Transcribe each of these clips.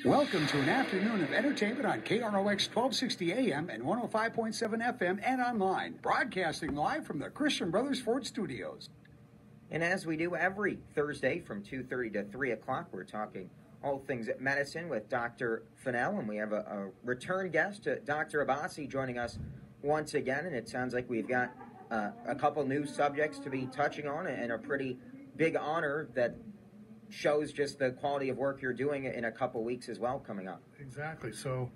Welcome to an afternoon of entertainment on KROX 1260 AM and 105.7 FM and online, broadcasting live from the Christian Brothers Ford Studios. And as we do every Thursday from 2:30 to 3 o'clock, we're talking all things medicine with Dr. Fennell, and we have a return guest, Dr. Abbasi, joining us once again, and it sounds like we've got a couple new subjects to be touching on, and a pretty big honor that shows just the quality of work you're doing in a couple weeks as well coming up. Exactly. So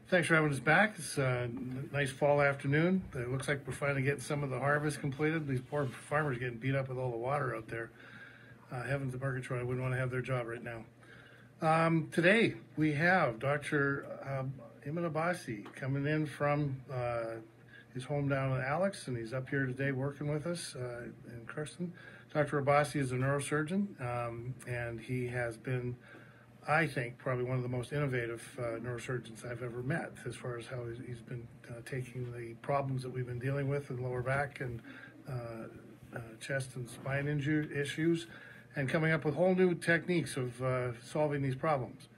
thanks for having us back. It's a nice fall afternoon. It looks like we're finally getting some of the harvest completed. These poor farmers getting beat up with all the water out there. Heavens to Murgatroyd, I wouldn't want to have their job right now. Today we have Dr. Abbasi coming in from his home down in Alex, and he's up here today working with us in Kirsten. Dr. Abbasi is a neurosurgeon, and he has been, I think, probably one of the most innovative neurosurgeons I've ever met as far as how he's been taking the problems that we've been dealing with in lower back and chest and spine issues and coming up with whole new techniques of solving these problems.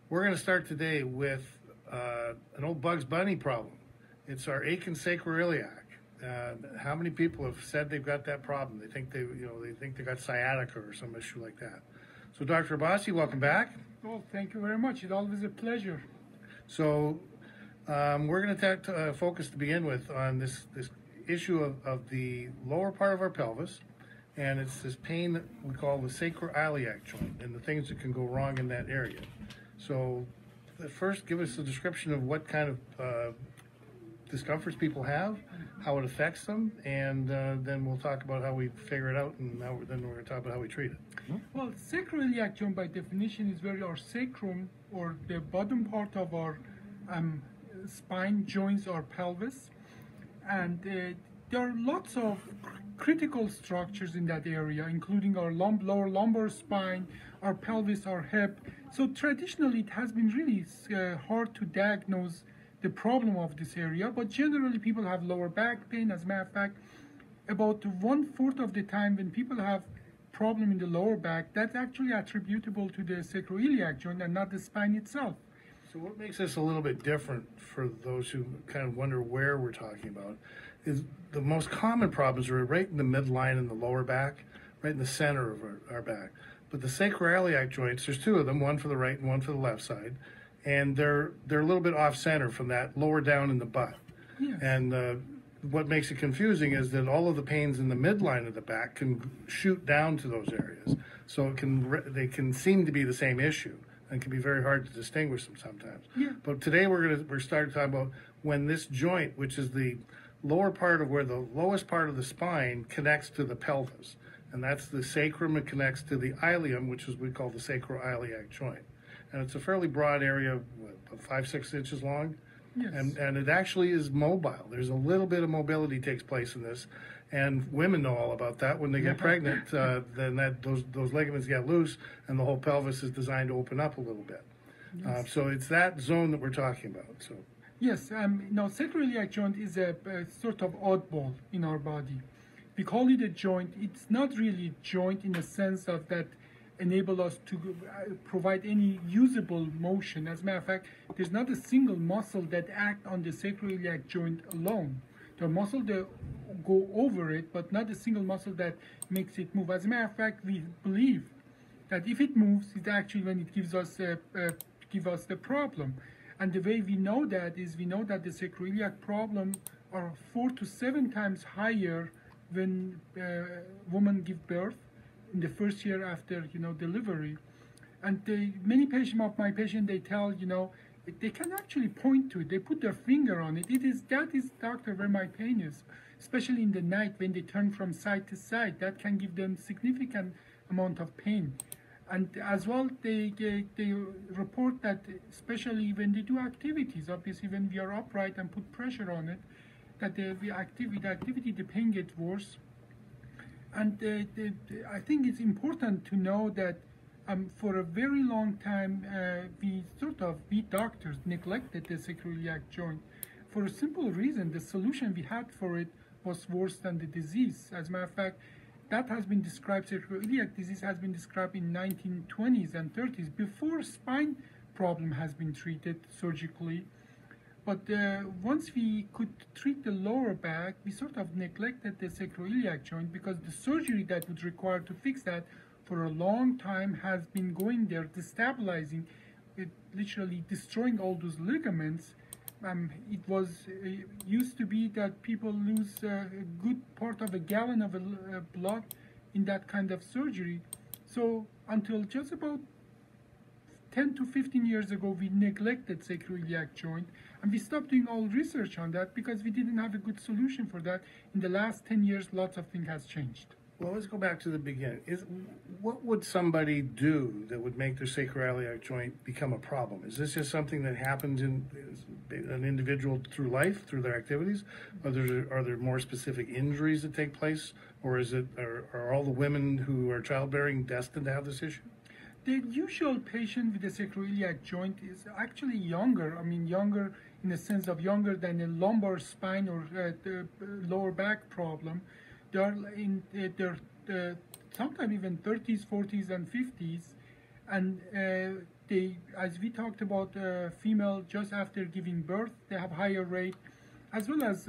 We're going to start today with an old Bugs Bunny problem. It's our aching sacroiliac. How many people have said they've got that problem? They think they got sciatica or some issue like that. So, Dr. Abbasi, welcome back. Well, thank you very much. It's always a pleasure. So, we're going to focus to begin with on this issue of the lower part of our pelvis, and it's this pain that we call the sacroiliac joint and the things that can go wrong in that area. So, first, give us a description of what kind of discomforts people have, how it affects them, and then we'll talk about how we figure it out, and then we're going to talk about how we treat it. Well, sacroiliac joint by definition is where our sacrum, or the bottom part of our spine, joins our pelvis, and there are lots of critical structures in that area, including our lower lumbar spine, our pelvis, our hip. So traditionally it has been really hard to diagnose the problem of this area, but generally people have lower back pain. As a matter of fact, about 1/4 of the time when people have problem in the lower back, that's actually attributable to the sacroiliac joint and not the spine itself. So what makes this a little bit different for those who kind of wonder where we're talking about is the most common problems are right in the midline in the lower back, right in the center of our back. But the sacroiliac joints, there's two of them, one for the right and one for the left side, and they're a little bit off center from that lower down in the butt. Yes. And what makes it confusing is that all of the pains in the midline of the back can shoot down to those areas. So they can seem to be the same issue and can be very hard to distinguish them sometimes. Yeah. But today we're starting talking about when this joint, which is the lower part of where the lowest part of the spine connects to the pelvis, and that's the sacrum, it connects to the ilium, which is what we call the sacroiliac joint. And it's a fairly broad area, 5-6 inches long. Yes. And it actually is mobile. There's a little bit of mobility takes place in this, and women know all about that. When they get pregnant, then those ligaments get loose, and the whole pelvis is designed to open up a little bit. Yes. So it's that zone that we're talking about. So Yes, now sacroiliac joint is a sort of oddball in our body. We call it a joint. It's not really a joint in the sense of that enable us to provide any usable motion. As a matter of fact, there's not a single muscle that act on the sacroiliac joint alone. There are muscles that go over it, but not a single muscle that makes it move. As a matter of fact, we believe that if it moves, it's actually when it gives us the problem. And the way we know that is we know that the sacroiliac problem are 4 to 7 times higher when women give birth in the first year after delivery. And many of my patients, they tell they can actually point to it. They put their finger on it. That is, doctor, where my pain is, especially in the night when they turn from side to side. That can give them significant amount of pain. And as well, they report that, especially when they do activities, obviously when we are upright and put pressure on it, that with activity the pain gets worse. And I think it's important to know that for a very long time, we doctors neglected the sacroiliac joint for a simple reason. The solution we had for it was worse than the disease. As a matter of fact, that has been described, sacroiliac disease has been described in 1920s and 30s, before spine problem has been treated surgically. But once we could treat the lower back, we sort of neglected the sacroiliac joint because the surgery that would require to fix that for a long time has been going there, destabilizing, it literally destroying all those ligaments. It was used to be that people lose a good part of a gallon of blood in that kind of surgery. So until just about 10 to 15 years ago, we neglected sacroiliac joint, and we stopped doing all research on that because we didn't have a good solution for that. In the last 10 years, lots of things has changed. Well, let's go back to the beginning. What would somebody do that would make their sacroiliac joint become a problem? Is this just something that happens in an individual through life, through their activities? Are there more specific injuries that take place? Or are all the women who are childbearing destined to have this issue? The usual patient with a sacroiliac joint is actually younger. I mean, younger in the sense of younger than a lumbar spine or the lower back problem. They are in their sometimes even 30s, 40s, and 50s, and they, as we talked about, female just after giving birth, they have higher rate, as well as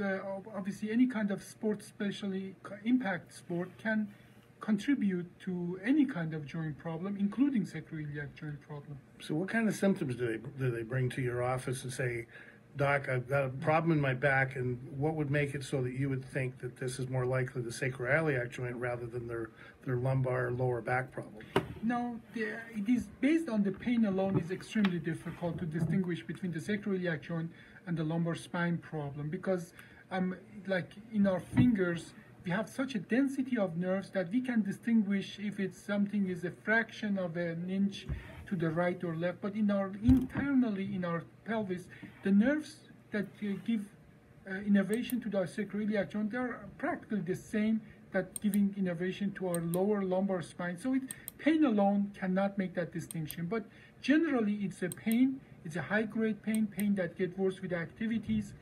obviously any kind of sport, especially impact sport, can contribute to any kind of joint problem, including sacroiliac joint problem. So what kind of symptoms do they bring to your office and say, Doc, I've got a problem in my back, and what would make it so that you would think that this is more likely the sacroiliac joint rather than their lumbar or lower back problem? No, it is based on the pain alone. It's extremely difficult to distinguish between the sacroiliac joint and the lumbar spine problem because, like in our fingers, we have such a density of nerves that we can distinguish if it's something is a fraction of an inch to the right or left. But internally in our pelvis, the nerves that give innervation to the sacroiliac joint, they are practically the same that giving innervation to our lower lumbar spine. So pain alone cannot make that distinction. But generally, it's a pain. It's a high-grade pain that gets worse with activities.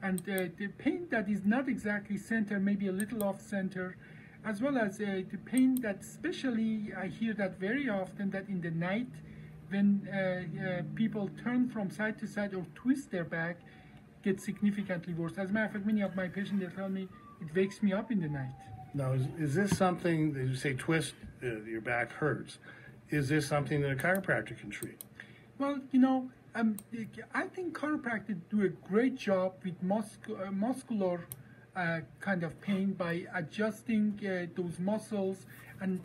And the pain that is not exactly center, maybe a little off center, as well as the pain that especially I hear that very often that in the night when people turn from side to side or twist their back, gets significantly worse. As a matter of fact, many of my patients, they tell me it wakes me up in the night. Now, is this something that you say twist, your back hurts? Is this something that a chiropractor can treat? Well, I think chiropractors do a great job with muscular kind of pain by adjusting those muscles and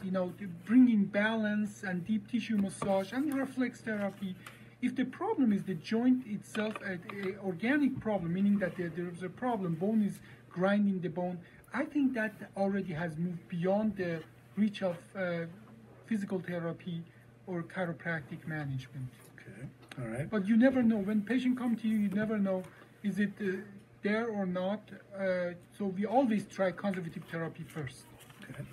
bringing balance and deep tissue massage and reflex therapy. If the problem is the joint itself, an organic problem, meaning that there is a problem, bone is grinding the bone, I think that already has moved beyond the reach of physical therapy or chiropractic management. Okay, all right. But you never know. When patient come to you, you never know, is it there or not? So we always try conservative therapy first. Okay.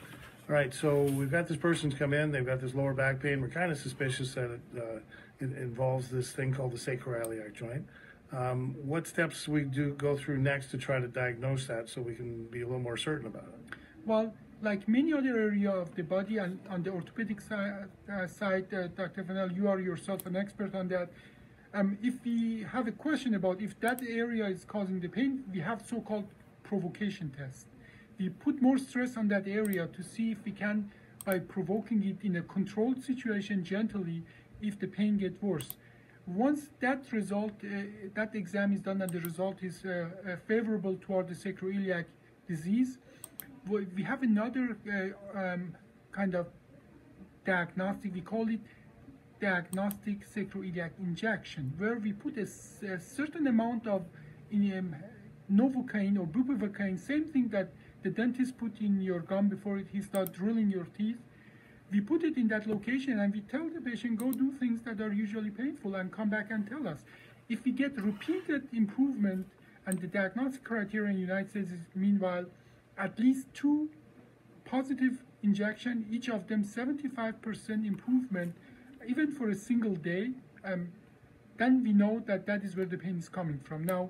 All right, so we've got this person's come in, they've got this lower back pain. We're kind of suspicious that it involves this thing called the sacroiliac joint. What steps we do go through next to try to diagnose that so we can be a little more certain about it? Well, like many other area of the body, and on the orthopedic side, Dr. Fennell, you are yourself an expert on that. If we have a question about if that area is causing the pain, we have so-called provocation tests. We put more stress on that area to see if we can, by provoking it in a controlled situation gently, if the pain gets worse. Once that result, that exam is done and the result is favorable toward the sacroiliac disease, we have another kind of diagnostic. We call it diagnostic sacroiliac injection, where we put a certain amount of Novocaine or bupivacaine, same thing that the dentist put in your gum before he starts drilling your teeth. We put it in that location and we tell the patient, go do things that are usually painful and come back and tell us. If we get repeated improvement, and the diagnostic criteria in the United States is meanwhile at least 2 positive injection, each of them 75% improvement, even for a single day, then we know that that is where the pain is coming from. Now,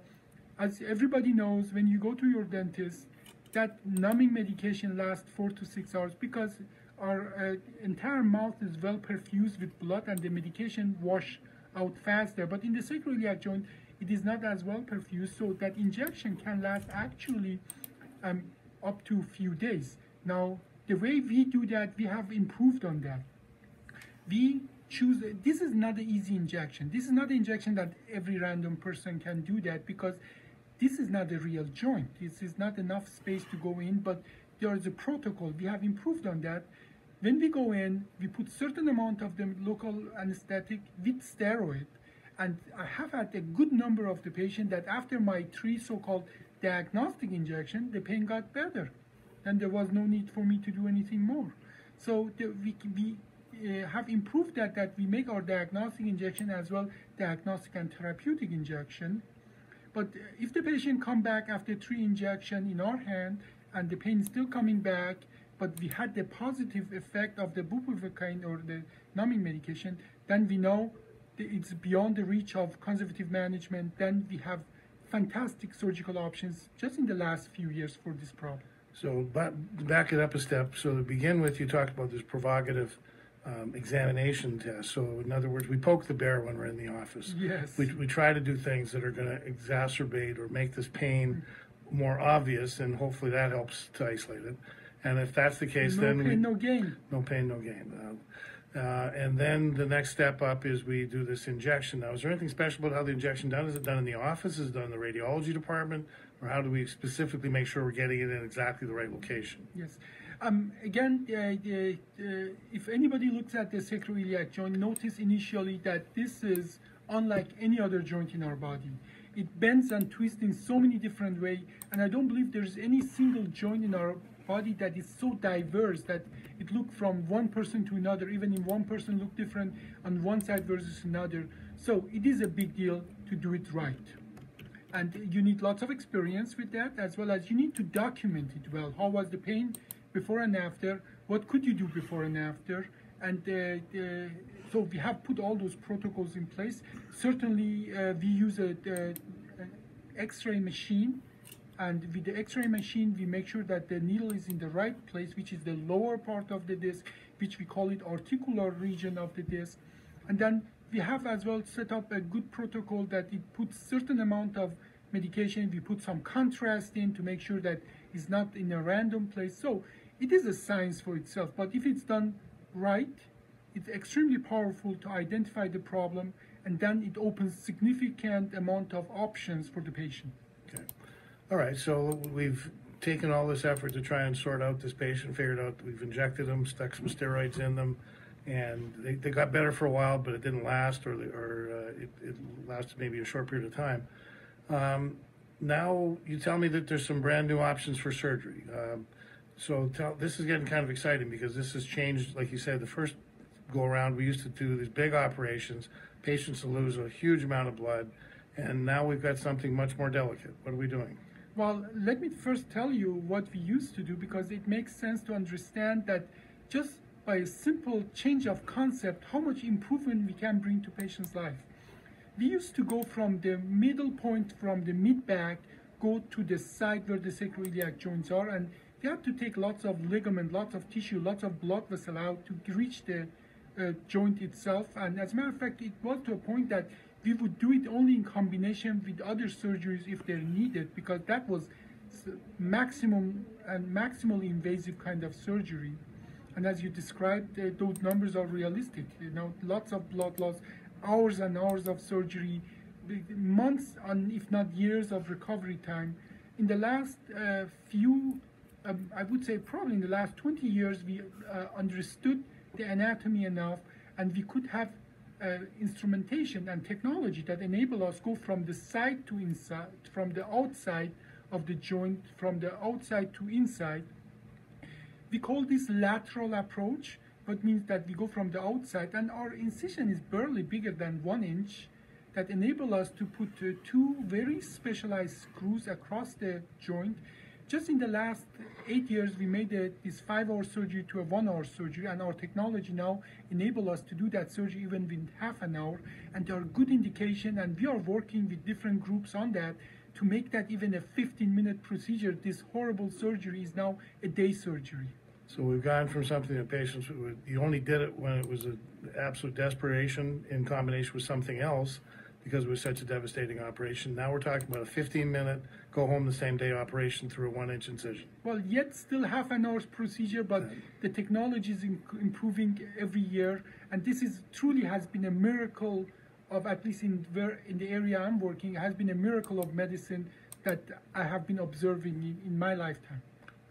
as everybody knows, when you go to your dentist, that numbing medication lasts 4 to 6 hours because our entire mouth is well perfused with blood and the medication wash out faster. But in the sacroiliac joint, it is not as well perfused, so that injection can last actually up to a few days. Now, the way we do that, we have improved on that. We choose, this is not an easy injection. This is not an injection that every random person can do that, because this is not a real joint. This is not enough space to go in, but there is a protocol. We have improved on that. When we go in, we put certain amount of the local anesthetic with steroid. And I have had a good number of the patients that after my 3 so-called diagnostic injection, the pain got better. And there was no need for me to do anything more. So we have improved that we make our diagnostic injection as well diagnostic and therapeutic injection. But if the patient come back after 3 injections in our hand and the pain is still coming back, but we had the positive effect of the bupivacaine or the numbing medication, then we know it's beyond the reach of conservative management. Then we have fantastic surgical options just in the last few years for this problem. So back it up a step. So to begin with, you talked about this provocative examination test. So in other words, we poke the bear when we're in the office. Yes. We try to do things that are going to exacerbate or make this pain more obvious, and hopefully that helps to isolate it. And if that's the case, no then pain, no gain. No pain, no gain. And then the next step up is we do this injection. Now, is there anything special about how the injection done? Is it done in the office? Is it done in the radiology department? Or how do we specifically make sure we're getting it in exactly the right location? Yes. Again, if anybody looks at the sacroiliac joint, notice initially that this is unlike any other joint in our body. It bends and twists in so many different ways, and I don't believe there's any single joint in our body that is so diverse that it looks from one person to another, even in one person look different on one side versus another. So it is a big deal to do it right. And you need lots of experience with that, as well as you need to document it well. How was the pain before and after? What could you do before and after? And so we have put all those protocols in place. Certainly, we use an X-ray machine. And with the X-ray machine, we make sure that the needle is in the right place, which is the lower part of the disc, which we call it articular region of the disc. And then we have as well set up a good protocol that it puts certain amount of medication. We put some contrast in to make sure that it's not in a random place. So it is a science for itself. But if it's done right, it's extremely powerful to identify the problem, and then it opens significant amount of options for the patient. Okay. All right, so we've taken all this effort to try and sort out this patient, figured out we've injected them, stuck some steroids in them, and they got better for a while, but it didn't last, or it lasted maybe a short period of time. Now you tell me that there's some brand new options for surgery. This is getting kind of exciting because this has changed. Like you said, the first go around, we used to do these big operations, patients will lose a huge amount of blood, and now we've got something much more delicate. What are we doing? Well, let me first tell you what we used to do, because it makes sense to understand that just by a simple change of concept, how much improvement we can bring to patients' life. We used to go from the middle point, from the mid-back, go to the side where the sacroiliac joints are, and we had to take lots of ligament, lots of tissue, lots of blood vessel out to reach the joint itself. And as a matter of fact, it was to a point that we would do it only in combination with other surgeries if they're needed, because that was maximum and maximally invasive kind of surgery. And as you described, those numbers are realistic. You know, lots of blood loss, hours and hours of surgery, months and if not years of recovery time. In the last I would say probably in the last 20 years, we understood the anatomy enough, and we could have instrumentation and technology that enable us go from the side to inside, from the outside of the joint, from the outside to inside. We call this lateral approach, but means that we go from the outside, and our incision is barely bigger than 1 inch, that enable us to put 2 very specialized screws across the joint. Just in the last 8 years, we made this 5-hour surgery to a 1-hour surgery, and our technology now enable us to do that surgery even within half an hour. And there are good indication, and we are working with different groups on that to make that even a 15-minute procedure. This horrible surgery is now a day surgery. So we've gone from something that patients, you only did it when it was an absolute desperation in combination with something else because it was such a devastating operation. Now we're talking about a 15-minute, go home the same day operation through a 1-inch incision. Well, yet still half an hour's procedure, but the technology is improving every year, and this is truly has been a miracle of, at least in the area I'm working, has been a miracle of medicine that I have been observing in my lifetime.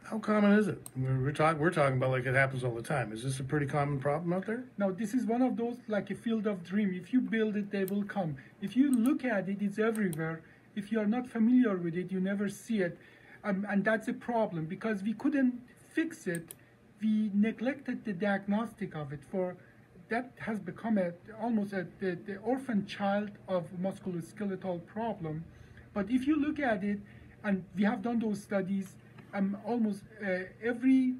How common is it? We're talking about like it happens all the time. Is this a pretty common problem out there? Now, this is one of those like a field of dream. If you build it, they will come. If you look at it, it's everywhere. If you are not familiar with it, you never see it. And that's a problem because we couldn't fix it. We neglected the diagnostic of it. That has become almost the orphan child of musculoskeletal problem. But if you look at it, and we have done those studies, almost every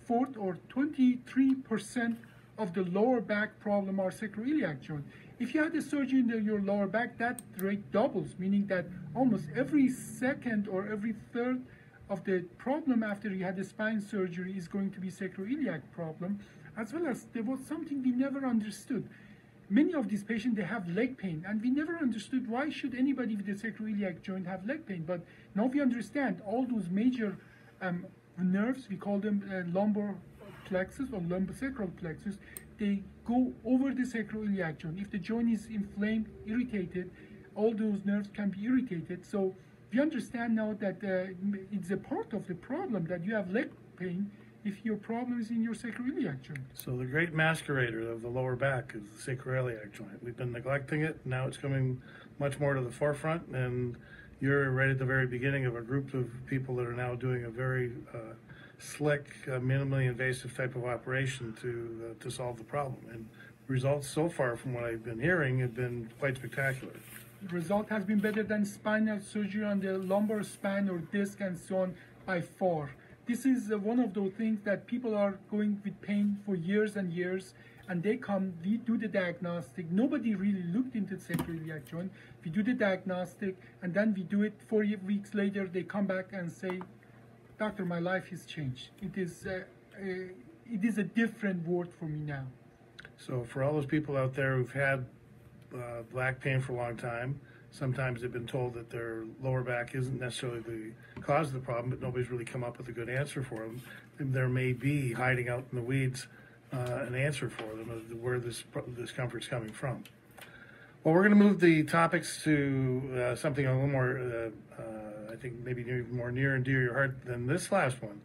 fourth or 23% of the lower back problem are sacroiliac joint. If you had a surgery in your lower back, that rate doubles, meaning that almost every second or every third of the problem after you had a spine surgery is going to be sacroiliac problem, as well as there was something we never understood. Many of these patients, they have leg pain, and we never understood why should anybody with a sacroiliac joint have leg pain. But now we understand all those major nerves, we call them lumbar plexus or lumbosacral plexus, they go over the sacroiliac joint. If the joint is inflamed, irritated, all those nerves can be irritated. So we understand now that it's a part of the problem that you have leg pain if your problem is in your sacroiliac joint. So the great masquerader of the lower back is the sacroiliac joint. We've been neglecting it. Now it's coming much more to the forefront, and you're right at the very beginning of a group of people that are now doing a very slick, minimally invasive type of operation to solve the problem. And results so far, from what I've been hearing, have been quite spectacular. The result has been better than spinal surgery on the lumbar spine or disc and so on by far. This is one of those things that people are going with pain for years and years, and they come, we do the diagnostic. Nobody really looked into the sacroiliac joint. We do the diagnostic, and then we do it 4 weeks later. They come back and say, "Doctor, my life has changed. It is a different world for me now." So for all those people out there who've had back pain for a long time, sometimes they've been told that their lower back isn't necessarily the cause of the problem, but nobody's really come up with a good answer for them. There may be, hiding out in the weeds, an answer for them of where this discomfort's coming from. Well, we're going to move the topics to something a little more, I think maybe more near and dear to your heart than this last one.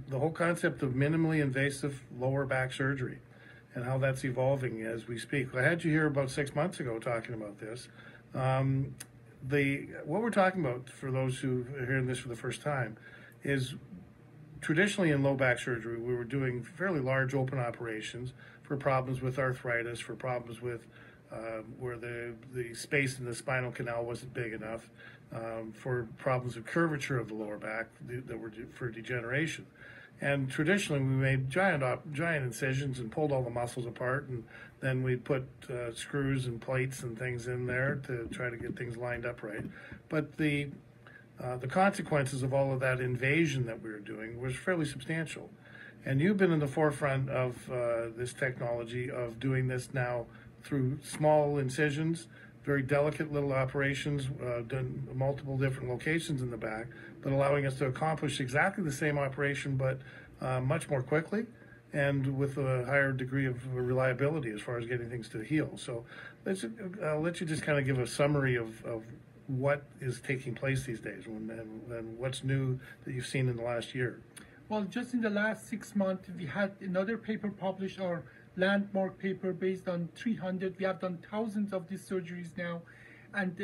The whole concept of minimally invasive lower back surgery and how that's evolving as we speak. I had you here about 6 months ago talking about this. What we're talking about, for those who are hearing this for the first time, is traditionally in low back surgery, we were doing fairly large open operations for problems with arthritis, for problems with where the space in the spinal canal wasn't big enough, for problems of curvature of the lower back that were for degeneration. And traditionally, we made giant incisions and pulled all the muscles apart, and then we put screws and plates and things in there to try to get things lined up right. But the consequences of all of that invasion that we were doing was fairly substantial. And you've been in the forefront of this technology of doing this now through small incisions, very delicate little operations, done multiple different locations in the back, but allowing us to accomplish exactly the same operation, but much more quickly and with a higher degree of reliability as far as getting things to heal. So I'll let you just kind of give a summary of what is taking place these days and what's new that you've seen in the last year. Well, just in the last 6 months, we had another paper published, our landmark paper based on 300. We have done thousands of these surgeries now, and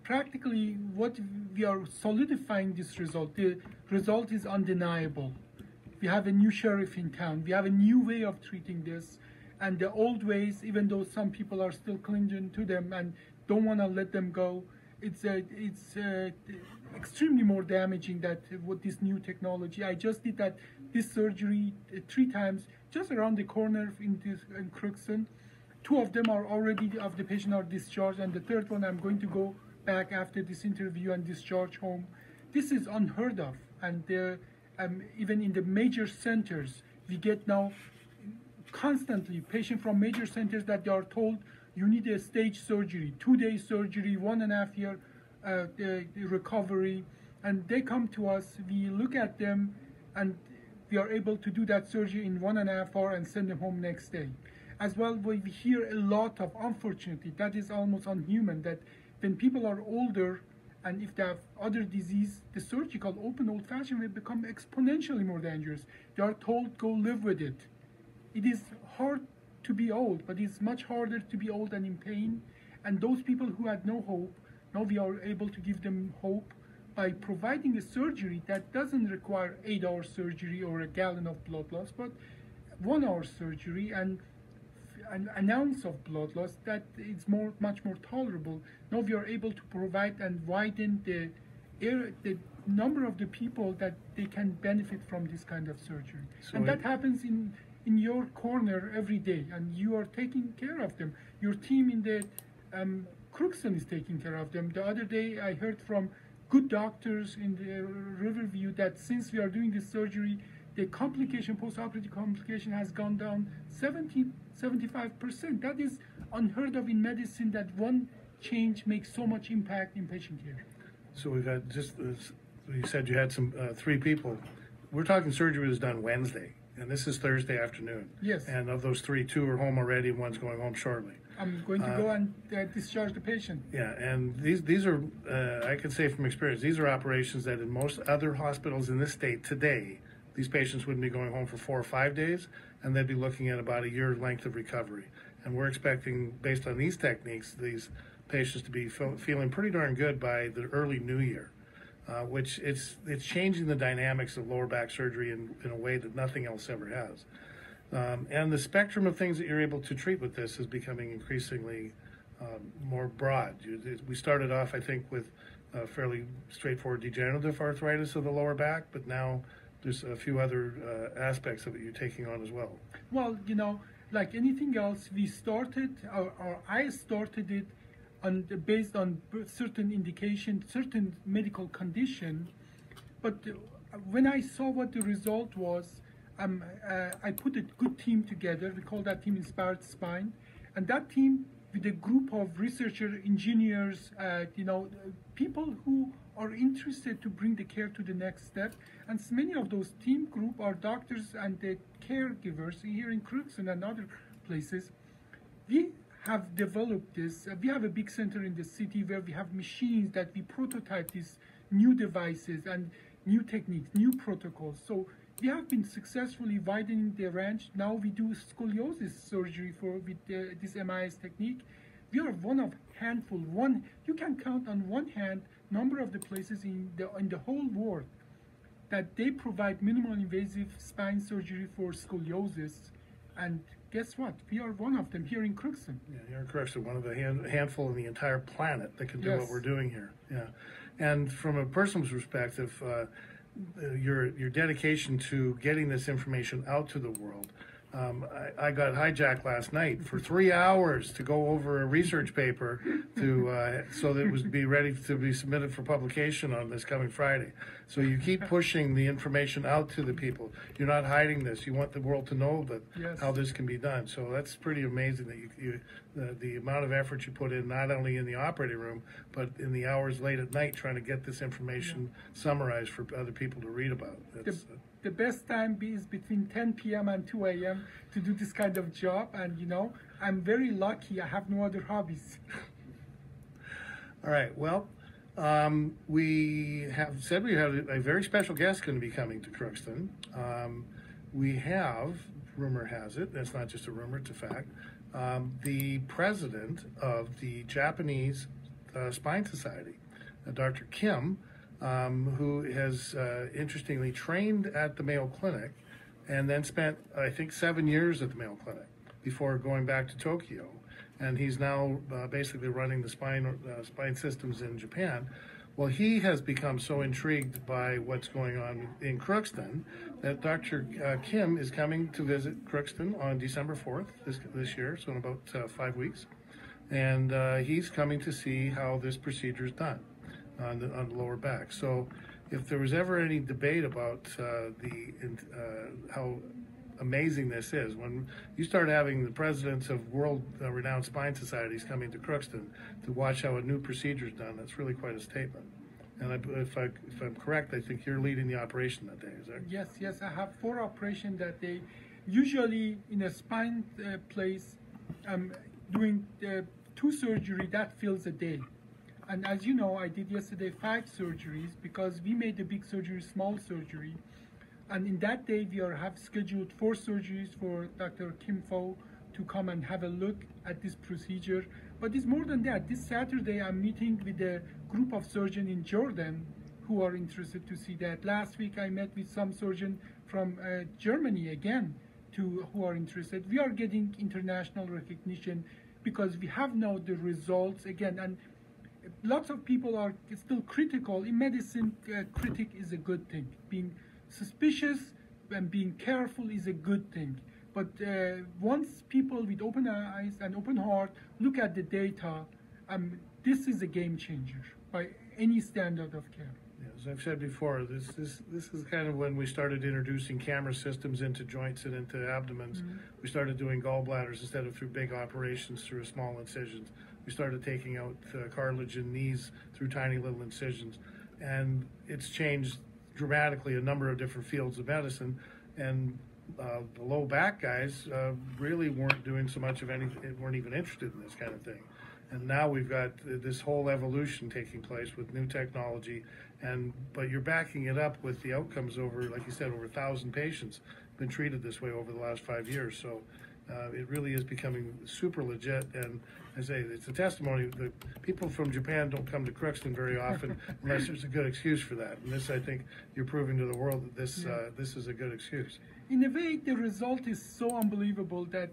practically what we are solidifying this result. The result is undeniable. We have a new sheriff in town. We have a new way of treating this, and the old ways, even though some people are still clinging to them and don't want to let them go, it's extremely more damaging than with this new technology. I just did this surgery 3 times just around the corner in KROX. 2 of them are already, of the patient are discharged, and the 3rd one I'm going to go back after this interview and discharge home. This is unheard of, and even in the major centers, we get now constantly patients from major centers that they are told you need a stage surgery, 2-day surgery, 1.5 year recovery, and they come to us, we look at them, and we are able to do that surgery in 1.5 hours and send them home next day. As well, we hear a lot of, unfortunately, that is almost unhuman, that when people are older and if they have other disease, the surgical open old-fashioned will become exponentially more dangerous. They are told, go live with it. It is hard to be old, but it's much harder to be old and in pain. And those people who had no hope, now we are able to give them hope by providing a surgery that doesn't require 8-hour surgery or a gallon of blood loss, but 1-hour surgery and an ounce of blood loss that is much more tolerable. Now we are able to provide and widen the number of the people that they can benefit from this kind of surgery. So and that happens in your corner every day, and you are taking care of them. Your team in the Crookston is taking care of them. The other day I heard from good doctors in the Riverview that since we are doing this surgery, the post-operative complication has gone down 75%. That is unheard of in medicine, that one change makes so much impact in patient care. So we've had you said you had some 3 people. We're talking surgery was done Wednesday, and this is Thursday afternoon. Yes. And of those 3, 2 are home already, and one's going home shortly. I'm going to go and discharge the patient. Yeah, and these are, I can say from experience, these are operations that in most other hospitals in this state today, these patients wouldn't be going home for 4 or 5 days, and they'd be looking at about a year length of recovery. And we're expecting, based on these techniques, these patients to be feeling pretty darn good by the early new year, which it's changing the dynamics of lower back surgery in a way that nothing else ever has. And the spectrum of things that you're able to treat with this is becoming increasingly more broad. We started off, I think, with fairly straightforward degenerative arthritis of the lower back, but now there's a few other aspects of it you're taking on as well. Well, like anything else, we started, or I started it based on certain indication, certain medical condition. But when I saw what the result was, I put a good team together. We call that team Inspired Spine. And that team, with a group of researchers, engineers, people who are interested to bring the care to the next step. And many of those team group are doctors and the caregivers here in Crookston and other places. We have developed this. We have a big center in the city where we have machines that we prototype these new devices and new techniques, new protocols. So we have been successfully widening the range. Now we do scoliosis surgery with this MIS technique. We are one of handful. You can count on one hand number of the places in the whole world that they provide minimal invasive spine surgery for scoliosis. And guess what? We are one of them here in Crookston. Yeah, here in Crookston, one of a handful in the entire planet that can do Yes. what we're doing here. Yeah, and from a personal perspective, your dedication to getting this information out to the world. I got hijacked last night for 3 hours to go over a research paper so that it was be ready to be submitted for publication on this coming Friday. So you keep pushing the information out to the people. You're not hiding this. You want the world to know that Yes. how this can be done. So that's pretty amazing that the amount of effort you put in, not only in the operating room, but in the hours late at night trying to get this information summarized for other people to read about. The best time is between 10 p.m. and 2 a.m. to do this kind of job, and I'm very lucky. I have no other hobbies. All right. Well, we have said we have a very special guest going to be coming to Crookston. We have, rumor has it, that's not just a rumor, it's a fact, the president of the Japanese Spine Society, Dr. Kim, who has interestingly trained at the Mayo Clinic and then spent, I think, 7 years at the Mayo Clinic before going back to Tokyo. And he's now basically running the spine systems in Japan. Well, he has become so intrigued by what's going on in Crookston that Dr. Kim is coming to visit Crookston on December 4th this year, so in about 5 weeks. And he's coming to see how this procedure is done on the lower back. So if there was ever any debate about how amazing this is, when you start having the presidents of world-renowned spine societies coming to Crookston to watch how a new procedure is done, that's really quite a statement. And if I'm correct, I think you're leading the operation that day, is that? Yes, I have 4 operations that day. Usually in a spine place, I'm doing 2 surgery, that fills a day. And as you know, I did yesterday 5 surgeries because we made the big surgery small surgery. And in that day, we have scheduled 4 surgeries for Dr. Kim Fo to come and have a look at this procedure. But it's more than that. This Saturday, I'm meeting with a group of surgeons in Jordan who are interested to see that. Last week, I met with some surgeons from Germany again who are interested. We are getting international recognition because we have now the results again. And lots of people are still critical. In medicine, critic is a good thing. Being suspicious and being careful is a good thing. But once people with open eyes and open heart look at the data, this is a game changer by any standard of care. As I've said before, this is kind of when we started introducing camera systems into joints and into abdomens. Mm-hmm. We started doing gallbladders instead of through big operations through small incisions. We started taking out cartilage in knees through tiny little incisions. And it's changed dramatically a number of different fields of medicine. And the low back guys really weren't doing so much of anything, weren't even interested in this kind of thing. And now we've got this whole evolution taking place with new technology, but you're backing it up with the outcomes over, like you said, over 1,000 patients been treated this way over the last 5 years. So it really is becoming super legit. And I say it's a testimony that people from Japan don't come to Crookston very often unless there's a good excuse for that. And this, I think, you're proving to the world that this is a good excuse. In a way, the result is so unbelievable that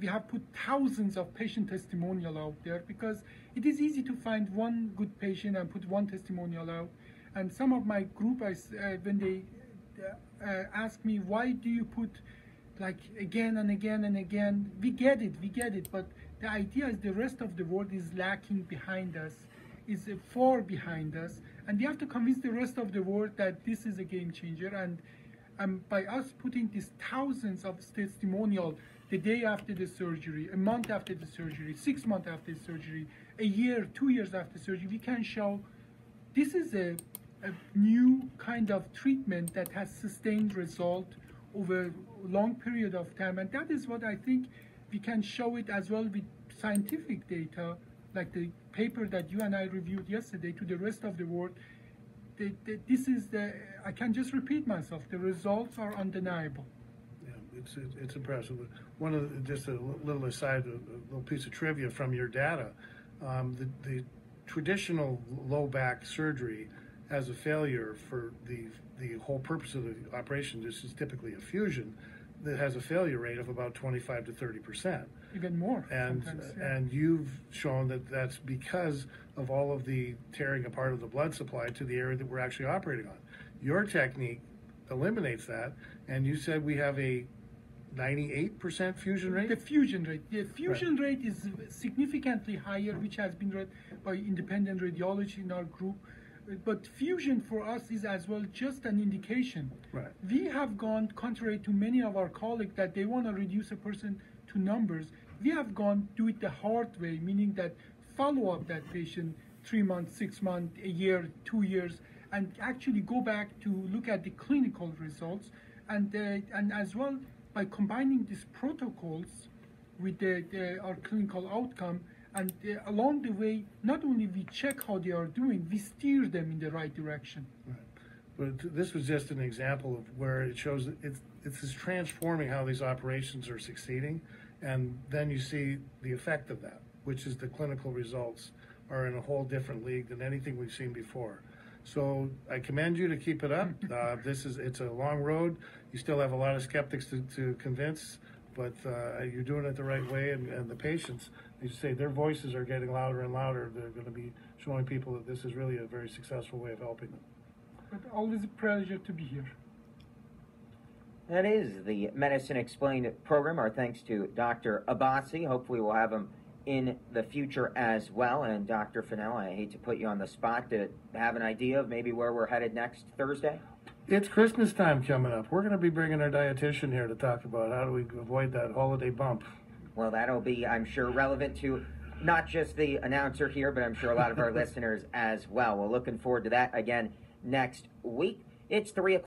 we have put thousands of patient testimonial out there because it is easy to find one good patient and put one testimonial out. And some of my group, when they ask me, why do you put like again and again and again, we get it, but the idea is the rest of the world is lacking behind us, is far behind us, and we have to convince the rest of the world that this is a game changer. And by us putting these thousands of testimonial the day after the surgery, a month after the surgery, 6 months after the surgery, a year, 2 years after surgery, we can show this is a new kind of treatment that has sustained result over a long period of time. And that is what I think we can show it as well with scientific data, like the paper that you and I reviewed yesterday, to the rest of the world. I can just repeat myself, the results are undeniable. It's impressive. Just a little aside, a little piece of trivia from your data. The traditional low back surgery has a failure for the whole purpose of the operation. This is typically a fusion that has a failure rate of about 25 to 30%. Even more. And you've shown that that's because of all of the tearing apart of the blood supply to the area that we're actually operating on. Your technique eliminates that, and you said we have a 98% fusion rate? The fusion rate is significantly higher, which has been read by independent radiology in our group. But fusion for us is as well just an indication. Right. We have gone contrary to many of our colleagues that they want to reduce a person to numbers. We have gone do it the hard way, meaning that follow up that patient 3 months, 6 months, a year, 2 years, and actually go back to look at the clinical results, and as well by combining these protocols with our clinical outcome. And along the way, not only we check how they are doing, we steer them in the right direction. Right. But this was just an example of where it shows that it's transforming how these operations are succeeding, and then you see the effect of that, which is the clinical results are in a whole different league than anything we've seen before. So I commend you to keep it up. It's a long road. You still have a lot of skeptics to convince, but you're doing it the right way, and the patients, as you say, their voices are getting louder and louder. They're going to be showing people that this is really a very successful way of helping them. But always a pleasure to be here. That is the Medicine Explained program. Our thanks to Dr. Abbasi. Hopefully we'll have him in the future as well. And Dr. Fennell, I hate to put you on the spot, to have an idea of maybe where we're headed next Thursday? It's Christmas time coming up. We're going to be bringing our dietitian here to talk about how do we avoid that holiday bump. Well, that'll be, I'm sure, relevant to not just the announcer here, but I'm sure a lot of our listeners as well. We're looking forward to that again next week. It's 3 o'clock.